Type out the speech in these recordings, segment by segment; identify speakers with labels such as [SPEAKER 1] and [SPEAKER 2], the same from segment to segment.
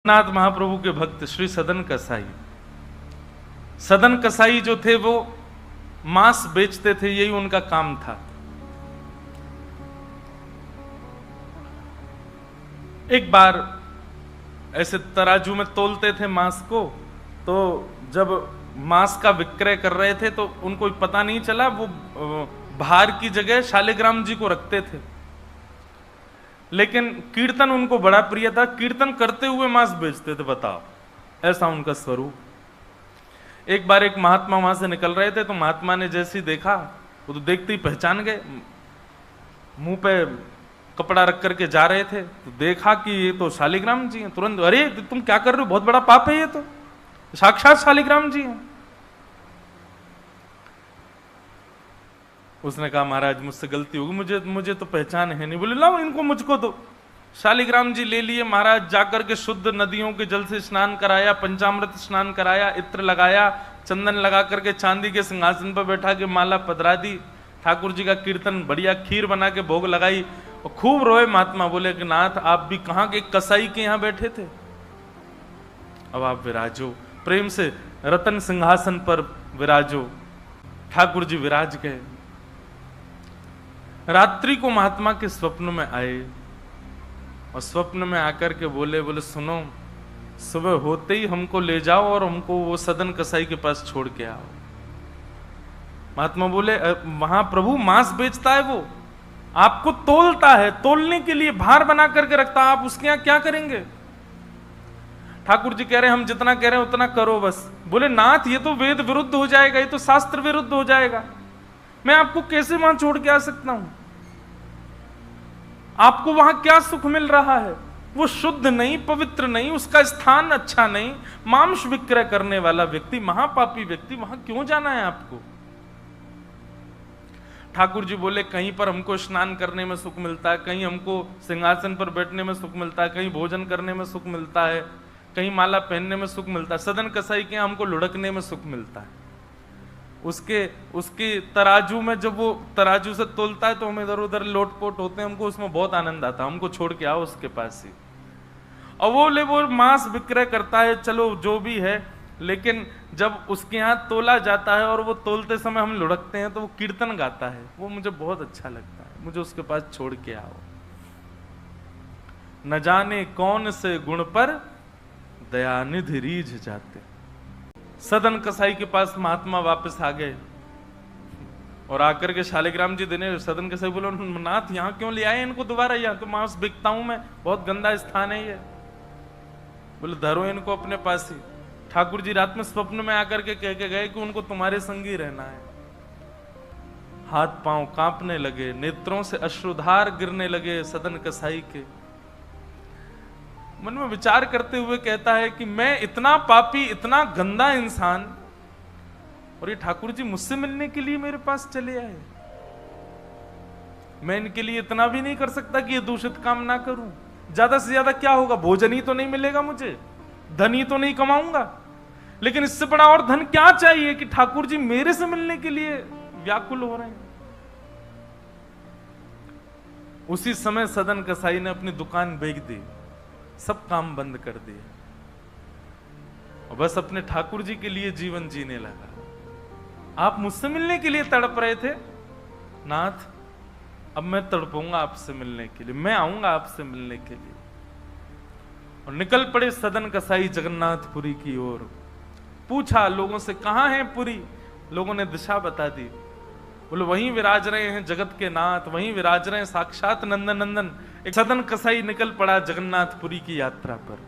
[SPEAKER 1] नाथ महाप्रभु के भक्त श्री सदन कसाई। सदन कसाई जो थे वो मांस बेचते थे, यही उनका काम था। एक बार ऐसे तराजू में तोलते थे मांस को, तो जब मांस का विक्रय कर रहे थे तो उनको पता नहीं चला, वो भार की जगह शालिग्राम जी को रखते थे। लेकिन कीर्तन उनको बड़ा प्रिय था, कीर्तन करते हुए मांस बेचते थे। बताओ, ऐसा उनका स्वरूप। एक बार एक महात्मा वहां से निकल रहे थे, तो महात्मा ने जैसे ही देखा, वो तो देखते ही पहचान गए, मुंह पे कपड़ा रख करके जा रहे थे, तो देखा कि ये तो शालिग्राम जी हैं। तुरंत, अरे तुम क्या कर रहे हो, बहुत बड़ा पाप है, ये तो साक्षात शालिग्राम जी हैं। उसने कहा, महाराज मुझसे गलती होगी, मुझे तो पहचान है नहीं। बोले, लाओ इनको मुझको दो। शालिग्राम जी ले लिए महाराज, जाकर के शुद्ध नदियों के जल से स्नान कराया, पंचामृत स्नान कराया, इत्र लगाया, चंदन लगा करके चांदी के सिंहासन पर बैठा के माला पधरा दी, ठाकुर जी का कीर्तन, बढ़िया खीर बना के भोग लगाई, और खूब रोए महात्मा। बोले कि नाथ, आप भी कहाँ के कसाई के यहाँ बैठे थे, अब आप विराजो, प्रेम से रतन सिंहासन पर विराजो। ठाकुर जी विराज गए। रात्रि को महात्मा के स्वप्न में आए, और स्वप्न में आकर के बोले सुनो, सुबह होते ही हमको ले जाओ और हमको वो सदन कसाई के पास छोड़ के आओ। महात्मा बोले, वहां प्रभु मांस बेचता है, वो आपको तोलता है, तोलने के लिए भार बना करके रखता है, आप उसके यहां क्या करेंगे। ठाकुर जी कह रहे हैं, हम जितना कह रहे हैं उतना करो बस। बोले, नाथ ये तो वेद विरुद्ध हो जाएगा, ये तो शास्त्र विरुद्ध हो जाएगा, मैं आपको कैसे वहां छोड़ के आ सकता हूं। आपको वहां क्या सुख मिल रहा है, वो शुद्ध नहीं, पवित्र नहीं, उसका स्थान अच्छा नहीं, मांस विक्रय करने वाला व्यक्ति, महापापी व्यक्ति, वहां क्यों जाना है आपको। ठाकुर जी बोले, कहीं पर हमको स्नान करने में सुख मिलता है, कहीं हमको सिंहासन पर बैठने में सुख मिलता है, कहीं भोजन करने में सुख मिलता है, कहीं माला पहनने में सुख मिलता है, सदन कसाई के हमको लुढ़कने में सुख मिलता है। उसके तराजू में जब वो तराजू से तोलता है तो हम इधर उधर लोटपोट होते हैं, हमको उसमें बहुत आनंद आता है, हमको छोड़ के आओ उसके पास ही। और वो मांस विक्रय करता है, चलो जो भी है, लेकिन जब उसके यहाँ तोला जाता है और वो तोलते समय हम लुढ़कते हैं तो वो कीर्तन गाता है, वो मुझे बहुत अच्छा लगता है, मुझे उसके पास छोड़ के आओ। न जाने कौन से गुण पर दयानिधि रीझ जाते। सदन कसाई के पास महात्मा वापस आ गए और आकर के शालिग्राम जी देने। सदन कसाई बोलो, नाथ यहाँ क्यों ले आए इनको दोबारा, यहाँ तो मांस बिकता हूं मैं, बहुत गंदा स्थान है ये। बोले, धरो इनको अपने पास ही। ठाकुर जी रात में स्वप्न में आकर के कह के गए कि उनको तुम्हारे संग ही रहना है। हाथ पांव कांपने लगे, नेत्रों से अश्रुधार गिरने लगे सदन कसाई के। मन में विचार करते हुए कहता है कि मैं इतना पापी, इतना गंदा इंसान, और ये ठाकुर जी मुझसे मिलने के लिए मेरे पास चले आए। मैं इनके लिए इतना भी नहीं कर सकता कि ये दूषित काम ना करूं। ज्यादा से ज्यादा क्या होगा, भोजन ही तो नहीं मिलेगा मुझे, धन ही तो नहीं कमाऊंगा, लेकिन इससे बड़ा और धन क्या चाहिए कि ठाकुर जी मेरे से मिलने के लिए व्याकुल हो रहे हैं। उसी समय सदन कसाई ने अपनी दुकान बेच दी, सब काम बंद कर दिए, और बस अपने ठाकुर जी के लिए जीवन जीने लगा। आप मुझसे मिलने के लिए तड़प रहे थे नाथ, अब मैं तड़पूंगा आपसे मिलने के लिए, मैं आऊंगा आपसे मिलने के लिए। और निकल पड़े सदन कसाई जगन्नाथपुरी की ओर। पूछा लोगों से, कहां है पुरी। लोगों ने दिशा बता दी। बोले, वहीं विराज रहे हैं जगत के नाथ, वहीं विराज रहे हैं साक्षात नंदन नंदन। एक सदन कसाई निकल पड़ा जगन्नाथपुरी की यात्रा पर।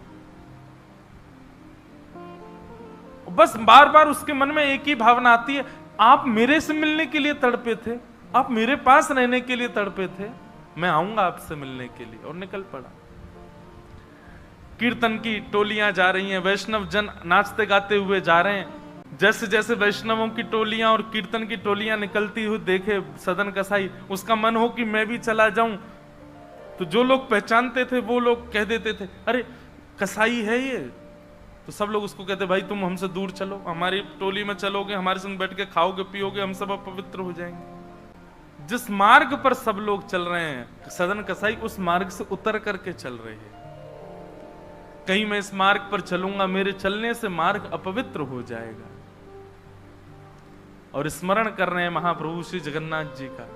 [SPEAKER 1] बस बार बार उसके मन में एक ही भावना आती है, आप मेरे से मिलने के लिए तड़पे थे, आप मेरे पास रहने के लिए तड़पे थे, मैं आऊंगा आपसे मिलने के लिए। और निकल पड़ा। कीर्तन की टोलियां जा रही हैं, वैष्णव जन नाचते गाते हुए जा रहे हैं। जैसे जैसे वैष्णवों की टोलियां और कीर्तन की टोलियां निकलती हुई देखे सदन कसाई, उसका मन हो कि मैं भी चला जाऊं। तो जो लोग पहचानते थे वो लोग कह देते थे, अरे कसाई है ये। तो सब लोग उसको कहते, भाई तुम हमसे दूर चलो, हमारी टोली में चलोगे, हमारे संग बैठ के खाओगे पियोगे, हम सब अपवित्र हो जाएंगे। जिस मार्ग पर सब लोग चल रहे हैं, सदन कसाई उस मार्ग से उतर करके चल रहे हैं। कहीं मैं इस मार्ग पर चलूंगा, मेरे चलने से मार्ग अपवित्र हो जाएगा। और स्मरण कर रहे हैं महाप्रभु श्री जगन्नाथ जी का।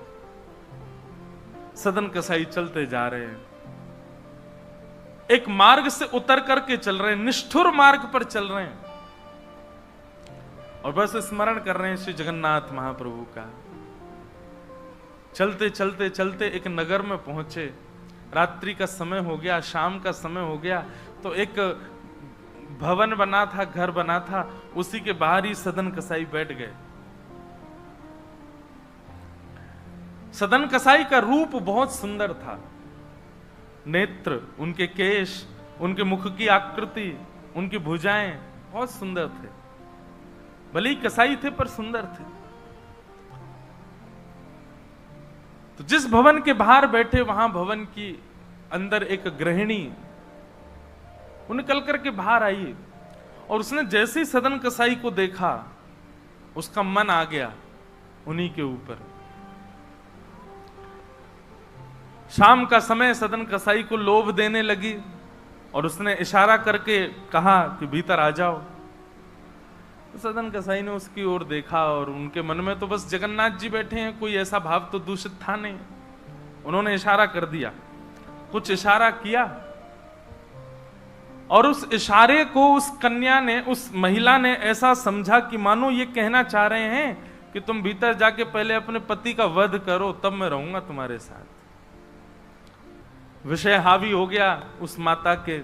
[SPEAKER 1] सदन कसाई चलते जा रहे हैं, एक मार्ग से उतर करके चल रहे हैं, निष्ठुर मार्ग पर चल रहे हैं, और बस स्मरण कर रहे हैं श्री जगन्नाथ महाप्रभु का। चलते चलते चलते एक नगर में पहुंचे, रात्रि का समय हो गया, शाम का समय हो गया, तो एक भवन बना था, घर बना था, उसी के बाहर ही सदन कसाई बैठ गए। सदन कसाई का रूप बहुत सुंदर था, नेत्र, उनके केश, उनके मुख की आकृति, उनकी भुजाएं बहुत सुंदर थे। भले ही कसाई थे पर सुंदर थे। तो जिस भवन के बाहर बैठे, वहां भवन की अंदर एक गृहिणी वो निकल करके बाहर आई, और उसने जैसे ही सदन कसाई को देखा, उसका मन आ गया उन्हीं के ऊपर। शाम का समय, सदन कसाई को लोभ देने लगी, और उसने इशारा करके कहा कि भीतर आ जाओ। तो सदन कसाई ने उसकी ओर देखा, और उनके मन में तो बस जगन्नाथ जी बैठे हैं, कोई ऐसा भाव तो दूषित था नहीं। उन्होंने इशारा कर दिया, कुछ इशारा किया, और उस इशारे को उस कन्या ने, उस महिला ने ऐसा समझा कि मानो ये कहना चाह रहे हैं कि तुम भीतर जाके पहले अपने पति का वध करो, तब मैं रहूंगा तुम्हारे साथ। विषय हावी हो गया उस माता के,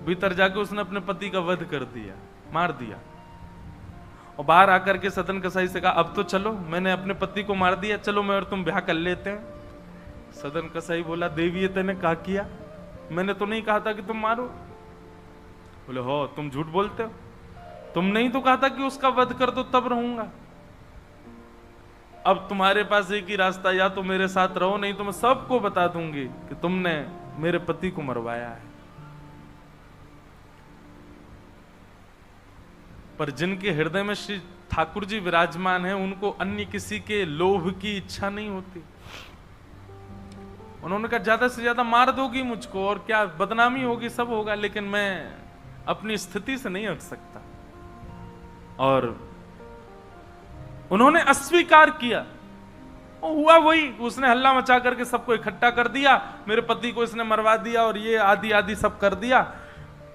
[SPEAKER 1] भीतर जाके उसने अपने पति का वध कर दिया, मार दिया। और बाहर आकर के सदन कसाई से कहा, अब तो चलो, मैंने अपने पति को मार दिया, चलो मैं और तुम ब्याह कर लेते हैं। सदन कसाई बोला, देवी ये तेने कहा किया, मैंने तो नहीं कहा था कि तुम मारो। बोले, हो तुम झूठ बोलते हो, तुमने ही तो कहा था कि उसका वध कर दो तब रहूंगा। अब तुम्हारे पास एक ही रास्ता, या तो मेरे साथ रहो, नहीं तो मैं सबको बता दूंगी कि तुमने मेरे पति को मरवाया है। पर जिनके हृदय में श्री ठाकुर जी विराजमान हैं, उनको अन्य किसी के लोभ की इच्छा नहीं होती। उन्होंने कहा, ज्यादा से ज्यादा मार दोगी मुझको, और क्या बदनामी होगी, सब होगा, लेकिन मैं अपनी स्थिति से नहीं हट सकता। और उन्होंने अस्वीकार किया। हुआ वही, उसने हल्ला मचा करके सबको इकट्ठा कर दिया, मेरे पति को इसने मरवा दिया, और ये आदि आदि सब कर दिया।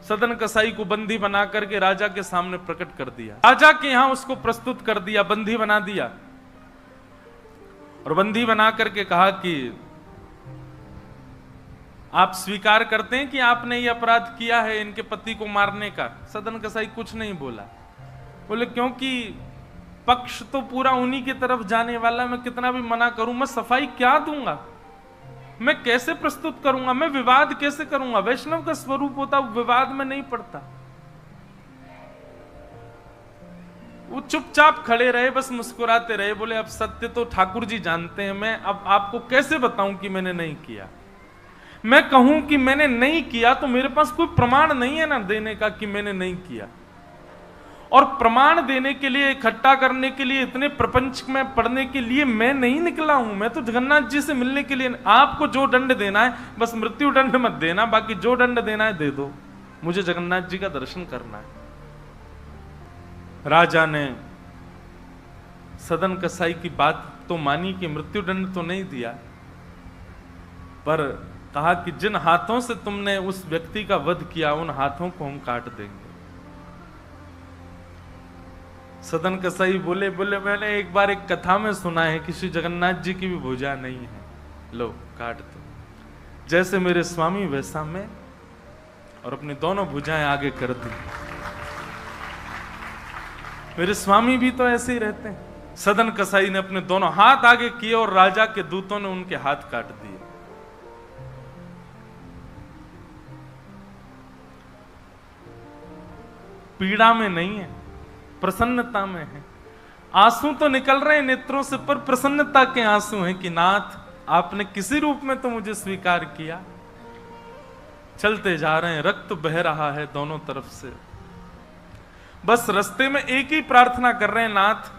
[SPEAKER 1] सदन कसाई को बंदी बना करके राजा के सामने प्रकट कर दिया, राजा के यहां उसको प्रस्तुत कर दिया, बंदी बना दिया। और बंदी बना करके कहा कि आप स्वीकार करते हैं कि आपने ये अपराध किया है इनके पति को मारने का? सदन कसाई कुछ नहीं बोला। बोले, क्योंकि पक्ष तो पूरा उन्हीं की तरफ जाने वाला, मैं कितना भी मना करूं, मैं सफाई क्या दूंगा, मैं कैसे प्रस्तुत करूंगा, मैं विवाद कैसे करूंगा? वैष्णव का स्वरूप होता विवाद में नहीं पड़ता। वो चुपचाप खड़े रहे, बस मुस्कुराते रहे। बोले, अब सत्य तो ठाकुर जी जानते हैं, मैं अब आपको कैसे बताऊं कि मैंने नहीं किया। मैं कहूं कि मैंने नहीं किया तो मेरे पास कोई प्रमाण नहीं है ना देने का कि मैंने नहीं किया। और प्रमाण देने के लिए, इकट्ठा करने के लिए, इतने प्रपंच में पढ़ने के लिए मैं नहीं निकला हूं। मैं तो जगन्नाथ जी से मिलने के लिए। आपको जो दंड देना है, बस मृत्यु दंड मत देना, बाकी जो दंड देना है दे दो, मुझे जगन्नाथ जी का दर्शन करना है। राजा ने सदन कसाई की बात तो मानी कि मृत्यु दंड तो नहीं दिया, पर कहा कि जिन हाथों से तुमने उस व्यक्ति का वध किया, उन हाथों को हम काट देंगे। सदन कसाई बोले, मैंने एक बार एक कथा में सुना है कि श्री जगन्नाथ जी की भी भुजा नहीं है, लो काट दो। जैसे मेरे स्वामी वैसा मैं, और अपनी दोनों भुजाएं आगे कर दी। मेरे स्वामी भी तो ऐसे ही रहते हैं। सदन कसाई ने अपने दोनों हाथ आगे किए, और राजा के दूतों ने उनके हाथ काट दिए। पीड़ा में नहीं है, प्रसन्नता में है। आंसू तो निकल रहे हैं नेत्रों से, पर प्रसन्नता के आंसू हैं कि नाथ, आपने किसी रूप में तो मुझे स्वीकार किया। चलते जा रहे हैं, रक्त बह रहा है दोनों तरफ से। बस रास्ते में एक ही प्रार्थना कर रहे हैं, नाथ,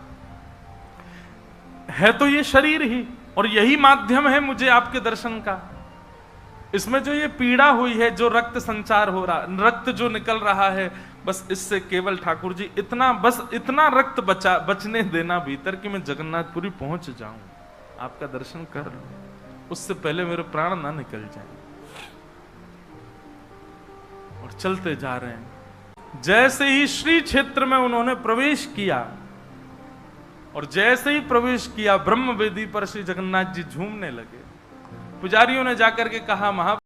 [SPEAKER 1] है तो ये शरीर ही, और यही माध्यम है मुझे आपके दर्शन का। इसमें जो ये पीड़ा हुई है, जो रक्त संचार हो रहा, रक्त जो निकल रहा है, बस इससे केवल ठाकुर जी इतना रक्त बचने देना भीतर कि मैं जगन्नाथपुरी पहुंच जाऊं, आपका दर्शन कर लूं, उससे पहले मेरे प्राण ना निकल जाएं। और चलते जा रहे हैं। जैसे ही श्री क्षेत्र में उन्होंने प्रवेश किया, और जैसे ही प्रवेश किया, ब्रह्म वेदी पर श्री जगन्नाथ जी झूमने लगे। पुजारियों ने जाकर के कहा,